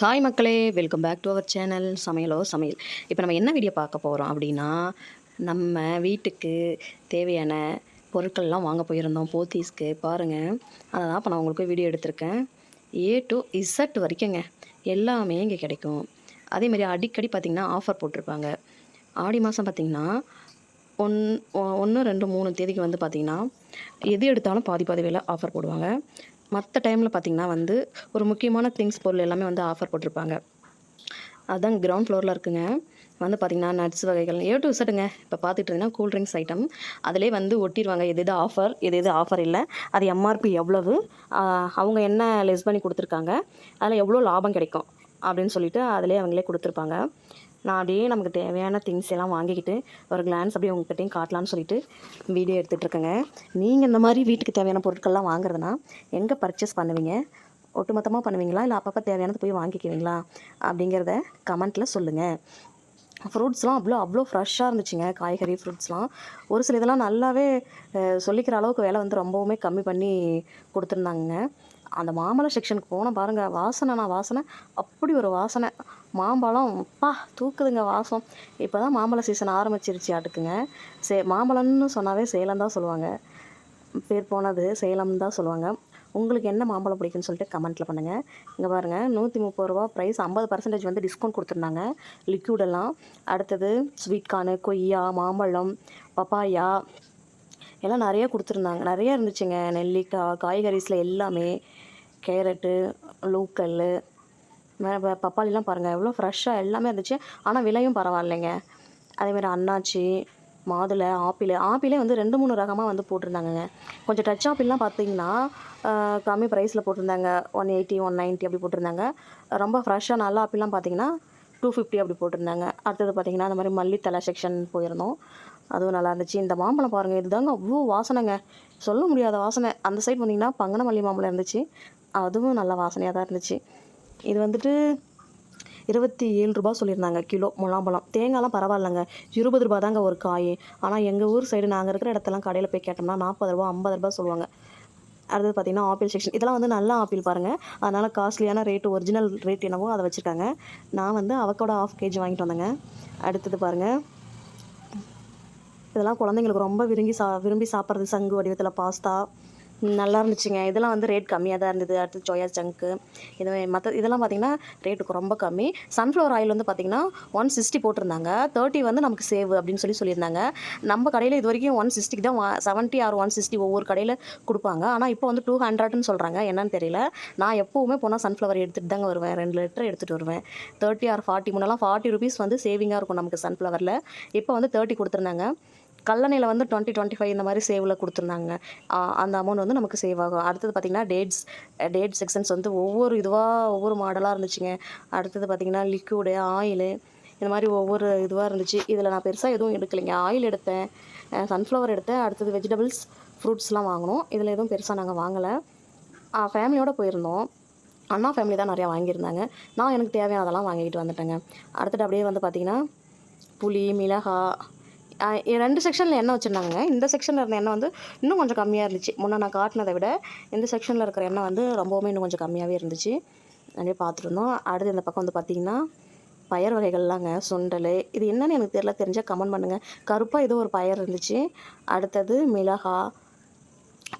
Hi மக்களே, welcome back to our channel சமையலோ சமையல். இப்போ நம்ம என்ன வீடியோ பார்க்க போகிறோம் அப்படின்னா, நம்ம வீட்டுக்கு தேவையான பொருட்கள்லாம் வாங்க போயிருந்தோம் போத்தீஸ்க்கு. பாருங்கள், அதை தான் இப்போ நான் உங்களுக்கு வீடியோ எடுத்திருக்கேன். ஏ டு இசட் வரைக்குங்க எல்லாமே இங்கே கிடைக்கும். அதேமாதிரி அடிக்கடி பார்த்திங்கன்னா ஆஃபர் போட்டிருப்பாங்க. ஆடி மாதம் பார்த்திங்கன்னா 1, 2, 3 தேதிக்கு வந்து பார்த்திங்கன்னா எது எடுத்தாலும் பாதி பாதி விலை ஆஃபர் போடுவாங்க. மற்ற டைமில் பார்த்திங்கன்னா வந்து ஒரு முக்கியமான திங்ஸ் பொருள் எல்லாமே வந்து ஆஃபர் போட்டிருப்பாங்க. அதுதான் கிரவுண்ட் ஃப்ளோரில் இருக்குங்க. வந்து பார்த்திங்கன்னா நட்ஸ் வகைகள் ஏ டு இசட்டுங்க. இப்போ பார்த்துட்டு இருந்தீங்கன்னா கூல் ட்ரிங்க்ஸ் ஐட்டம் அதிலே வந்து ஒட்டிடுவாங்க. எது எது ஆஃபர், எது எது ஆஃபர் இல்லை, அது எம்ஆர்பி எவ்வளவு, அவங்க என்ன லெஸ் பண்ணி கொடுத்துருக்காங்க, அதில் எவ்வளோ லாபம் கிடைக்கும் அப்படின்னு சொல்லிட்டு அதிலே அவங்களே கொடுத்துருப்பாங்க. நான் அப்படியே நமக்கு தேவையான திங்ஸ் எல்லாம் வாங்கிக்கிட்டு ஒரு கிளான்ஸ் அப்படியே உங்ககிட்டையும் காட்டலான்னு சொல்லிட்டு வீடியோ எடுத்துகிட்ருக்கேங்க. நீங்கள் இந்த மாதிரி வீட்டுக்கு தேவையான பொருட்கள்லாம் வாங்குறதுனா எங்கே பர்ச்சேஸ் பண்ணுவீங்க? ஒட்டுமொத்தமாக பண்ணுவீங்களா, இல்லை அப்பப்போ தேவையானது போய் வாங்கிக்குவீங்களா அப்படிங்கிறத கமெண்ட்டில் சொல்லுங்கள். ஃப்ரூட்ஸ்லாம் அவ்வளோ ஃப்ரெஷ்ஷாக இருந்துச்சுங்க. காய்கறி ஃப்ரூட்ஸ்லாம் ஒரு சில இதெல்லாம் நல்லாவே சொல்லிக்கிற அளவுக்கு விலை வந்து ரொம்பவுமே கம்மி பண்ணி கொடுத்துருந்தாங்க. அந்த மாம்பழ செக்ஷனுக்கு போனால் பாருங்கள், வாசனை அப்படி ஒரு வாசனை. மாம்பழம் தூக்குதுங்க வாசம். இப்போ தான் மாம்பழ சீசன் ஆரம்பிச்சிருச்சு ஆட்டுக்குங்க. மாம்பழம்னு சொன்னாவே சேலம் தான் சொல்லுவாங்க. பேர் போனது சேலம் தான் சொல்லுவாங்க. உங்களுக்கு என்ன மாம்பழம் பிடிக்குன்னு சொல்லிட்டு கமெண்ட்டில் பண்ணுங்கள். இங்கே பாருங்கள், 130 ரூபா ப்ரைஸ், 50% வந்து டிஸ்கவுண்ட் கொடுத்துருந்தாங்க லிக்யூடெல்லாம். அடுத்தது ஸ்வீட் கார்னு, கொய்யா, மாம்பழம், பப்பாயா எல்லாம் நிறைய கொடுத்துருந்தாங்க. நிறைய இருந்துச்சுங்க. நெல்லிக்காய், காய்கறிஸில் எல்லாமே, கேரட்டு, லூக்கல், பப்பாளிலாம் பாருங்கள் எவ்வளோ ஃப்ரெஷ்ஷாக எல்லாமே இருந்துச்சு. ஆனால் விலையும் பரவாயில்லைங்க. அதேமாதிரி அன்னாச்சி, மாதுளை, ஆப்பிளே வந்து 2, 3 ரகமாக வந்து போட்டிருந்தாங்கங்க. கொஞ்சம் டச் ஆப்பிள்லாம் பார்த்திங்கன்னா கம்மி ப்ரைஸில் போட்டிருந்தாங்க. 180, 190 அப்படி போட்டிருந்தாங்க. ரொம்ப ஃப்ரெஷ்ஷாக நல்ல ஆப்பிள்லாம் பார்த்திங்கன்னா 250 அப்படி போட்டிருந்தாங்க. அடுத்தது பார்த்திங்கன்னா அந்த மாதிரி மல்லித்தலை செக்ஷன் போயிருந்தோம். அதுவும் நல்லா இருந்துச்சு. இந்த மாம்பழம் பாருங்கள், இதுதாங்க அவ்வளோ வாசனைங்க, சொல்ல முடியாத வாசனை. அந்த சைடு பார்த்திங்கன்னா பங்கனமல்லி மாம்பழம் இருந்துச்சு, அதுவும் நல்ல வாசனையாக தான் இருந்துச்சு. இது வந்துட்டு 27 ரூபா சொல்லியிருந்தாங்க கிலோ முலாம்பழம். தேங்காய்லாம் பரவாயில்லைங்க, 20 ரூபா தாங்க ஒரு காய். ஆனால் எங்கள் ஊர் சைடு நாங்கள் இருக்கிற இடத்தெல்லாம் கடையில் போய் கேட்டோம்னா 40 ரூபா, 50 ரூபா சொல்லுவாங்க. அடுத்தது பார்த்திங்கன்னா ஆப்பிள் செக்ஷன். இதெல்லாம் வந்து நல்ல ஆப்பிள் பாருங்கள், அதனால் காஸ்ட்லியான ரேட்டு, ஒரிஜினல் ரேட் என்னவோ அதை வச்சுருக்காங்க. நான் வந்து அவக்கோட 1/2 kg வாங்கிட்டு வந்தேங்க. அடுத்தது பாருங்கள், இதெல்லாம் குழந்தைங்களுக்கு ரொம்ப விரும்பி சாப்பிட்றது. சங்கு வடிவத்தில் பாஸ்தா நல்லா இருந்துச்சுங்க. இதெல்லாம் வந்து ரேட் கம்மியாக தான் இருந்தது. அடுத்து சோயா சங்க்கு, இதெல்லாம் பார்த்திங்கன்னா ரேட்டுக்கு ரொம்ப கம்மி. சன்ஃப்ளவர் ஆயில் வந்து பார்த்திங்கன்னா 160 போட்டிருந்தாங்க. 30 வந்து நமக்கு சேவ் அப்படின்னு சொல்லியிருந்தாங்க. நம்ம கடையில் இது வரைக்கும் 160 தான் 70 ஆர் 160 ஒவ்வொரு கடையில் கொடுப்பாங்க. ஆனால் இப்போ வந்து 200ன்னு சொல்கிறாங்க, என்னன்னு தெரியல. நான் எப்போவுமே போனால் சன்ஃப்ளவர் எடுத்துகிட்டு தாங்க வருவேன். 2 லிட்டர் எடுத்துகிட்டு வருவேன். 30 ஆர் 40, முன்னெல்லாம் 40 ரூபீஸ் வந்து சேவிங்காக இருக்கும் நமக்கு சன்ஃப்ளவரில். இப்போ வந்து 30 கொடுத்துருந்தாங்க. கல்லணையில் வந்து 20, 25 இந்த மாதிரி சேவில் கொடுத்துருந்தாங்க. அந்த அமௌண்ட் வந்து நமக்கு சேவ் ஆகும். அடுத்தது பார்த்திங்கன்னா டேட் செக்ஷன்ஸ் வந்து ஒவ்வொரு மாடலாக இருந்துச்சுங்க. அடுத்தது பார்த்திங்கன்னா லிக்யூடு, ஆயிலு, இந்த மாதிரி ஒவ்வொரு இதுவாக இருந்துச்சு. இதில் நான் பெருசாக எதுவும் எடுக்கலைங்க. ஆயில் எடுத்தேன், சன்ஃப்ளவர் எடுத்தேன், அடுத்தது வெஜிடபிள்ஸ், ஃப்ரூட்ஸ்லாம் வாங்கினோம். இதில் எதுவும் பெருசாக நாங்கள் வாங்கலை. ஃபேமிலியோடு போயிருந்தோம். அண்ணா ஃபேமிலி தான் நிறையா வாங்கியிருந்தாங்க. நான் எனக்கு தேவையானதெல்லாம் வாங்கிக்கிட்டு வந்துட்டேங்க. அடுத்துட்டு அப்படியே வந்து பார்த்திங்கன்னா புளி, மிளகாய், 2 செக்ஷனில் எண்ணெய் வச்சுருந்தாங்க. இந்த செக்ஷனில் இருந்த எண்ணெய் வந்து இன்னும் கொஞ்சம் கம்மியாக இருந்துச்சு. முன்னே நான் காட்டினதை விட இந்த செக்ஷனில் இருக்கிற எண்ணெய் வந்து ரொம்பவுமே இன்னும் கொஞ்சம் கம்மியாகவே இருந்துச்சு. அப்படியே பார்த்துருந்தோம். அடுத்து இந்த பக்கம் வந்து பார்த்திங்கன்னா பயறு வகைகள்லாங்க. சுண்டல், இது என்னென்னு எனக்கு தெரியல, தெரிஞ்சால் கமெண்ட் பண்ணுங்கள். கருப்பாக ஏதோ ஒரு பயர் இருந்துச்சு. அடுத்தது மிளகாய்,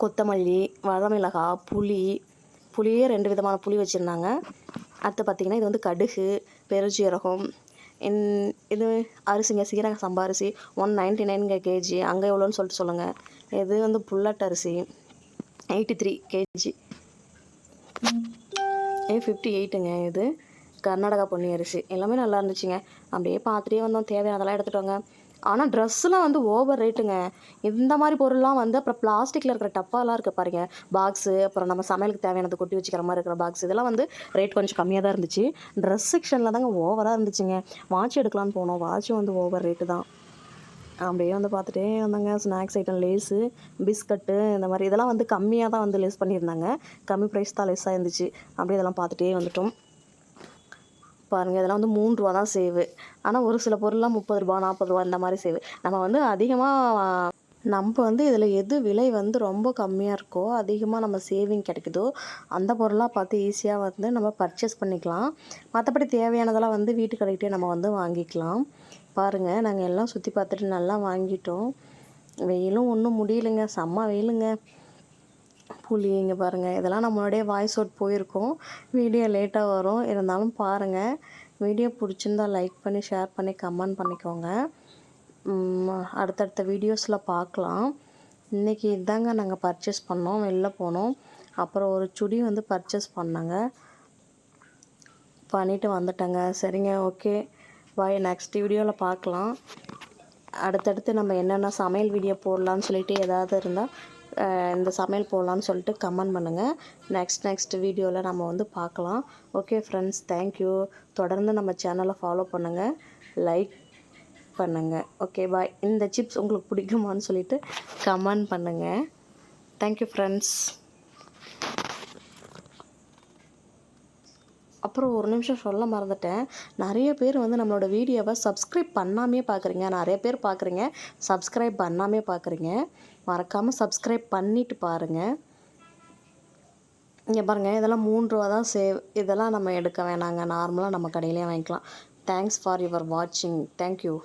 கொத்தமல்லி, வரமிளகாய், புளியே 2 விதமான புளி வச்சுருந்தாங்க. அடுத்து பார்த்திங்கன்னா இது வந்து கடுகு, பெருஞ்சீரகம், இது அரிசிங்க, சீரக சம்பா அரிசி 199 kg. அங்கே எவ்வளோன்னு சொல்லிட்டு சொல்லுங்கள். இது வந்து புல்லட் அரிசி 83 kg, 58ங்க. இது கர்நாடகா பொன்னி அரிசி. எல்லாமே நல்லா இருந்துச்சுங்க. அப்படியே பார்த்துட்டே வந்தோம். தேவையானதெல்லாம் எடுத்துகிட்டு வாங்க. ஆனால் ட்ரெஸ்ஸுலாம் வந்து ஓவர் ரேட்டுங்க. இந்த மாதிரி பொருள்லாம் வந்து அப்புறம் பிளாஸ்டிக்கில் இருக்கிற டப்பாலாம் இருக்குது பாருங்கள், பாக்ஸு, அப்புறம் நம்ம சமையலுக்கு தேவையானது கொட்டி வச்சுக்கிற மாதிரி இருக்கிற பாக்ஸ், இதெல்லாம் வந்து ரேட் கொஞ்சம் கம்மியாக தான் இருந்துச்சு. ட்ரெஸ் செக்ஷனில் தாங்க ஓவராக இருந்துச்சுங்க. வாட்ச் எடுக்கலான்னு போனோம், வாட்சும் வந்து ஓவர் ரேட்டு தான். அப்படியே வந்து பார்த்துட்டே வந்தாங்க. ஸ்நாக்ஸ் ஐட்டம், லேஸு, பிஸ்கட்டு, இந்த மாதிரி இதெல்லாம் வந்து கம்மியாக தான் வந்து லெஸ் பண்ணியிருந்தாங்க. கம்மி ப்ரைஸ் தான் லெஸ்ஸாக இருந்துச்சு. அப்படியே இதெல்லாம் பார்த்துட்டே வந்துட்டோம். பாருங்கள், இதெல்லாம் வந்து 3 ரூபா தான் சேவு. ஆனால் ஒரு சில பொருள்லாம் 30 ரூபா, 40 ரூபா இந்த மாதிரி சேவு. நம்ம வந்து அதிகமாக நம்ம வந்து இதில் எது விலை வந்து ரொம்ப கம்மியாக இருக்கோ, அதிகமாக நம்ம சேவிங் கிடைக்குதோ, அந்த பொருளாக பார்த்து ஈஸியாக வந்து நம்ம பர்ச்சேஸ் பண்ணிக்கலாம். மற்றபடி தேவையானதெல்லாம் வந்து வீட்டு கடைக்கிட்டே நம்ம வந்து வாங்கிக்கலாம். பாருங்கள், நாங்கள் எல்லாம் சுற்றி பார்த்துட்டு நல்லா வாங்கிட்டோம். வெயிலும் ஒன்றும் முடியலைங்க, செம்ம வெயிலுங்க. புளி இங்கே பாருங்கள், இதெல்லாம் நம்ம முன்னாடியே வாய்ஸ் அவுட் போயிருக்கோம். வீடியோ லேட்டாக வரும், இருந்தாலும் பாருங்கள். வீடியோ பிடிச்சிருந்தா லைக் பண்ணி, ஷேர் பண்ணி, கமெண்ட் பண்ணிக்கோங்க. அடுத்தடுத்த வீடியோஸில் பார்க்கலாம். இன்றைக்கி இதாங்க நாங்கள் பர்ச்சேஸ் பண்ணோம், வெளில போனோம். அப்புறம் ஒரு சுடி வந்து பர்ச்சேஸ் பண்ணிவிட்டு வந்துட்டேங்க. சரிங்க, ஓகே பாய். நெக்ஸ்ட் வீடியோவில் பார்க்கலாம். அடுத்தடுத்து நம்ம என்னென்ன சமையல் வீடியோ போடலான்னு சொல்லிட்டு ஏதாவது இருந்தால் இந்த சமையல் போடலான்னு சொல்லிட்டு கமெண்ட் பண்ணுங்கள். நெக்ஸ்ட் வீடியோவில் நம்ம வந்து பார்க்கலாம். Okay friends, thank you. தொடர்ந்து நம்ம சேனலை ஃபாலோ பண்ணுங்கள், லைக் பண்ணுங்கள். Okay bye. இந்த சிப்ஸ் உங்களுக்கு பிடிக்குமான்னு சொல்லிட்டு கமெண்ட் பண்ணுங்கள். Thank you friends. அப்புறம் ஒரு நிமிஷம் சொல்ல மறந்துட்டேன். நிறைய பேர் வந்து நம்மளோட வீடியோவை சப்ஸ்கிரைப் பண்ணாமே பார்க்குறீங்க. நிறைய பேர் பார்க்குறீங்க, சப்ஸ்கிரைப் பண்ணாமே பார்க்குறீங்க. மறக்காமல் சப்ஸ்கிரைப் பண்ணிவிட்டு பாருங்கள். இங்கே பாருங்கள், இதெல்லாம் 3 ரூபா தான் இதெல்லாம் நம்ம எடுக்க வேணாங்க, நார்மலாக நம்ம கடையிலே வாங்கிக்கலாம். தேங்க்ஸ் ஃபார் யுவர் வாட்சிங். தேங்க்யூ.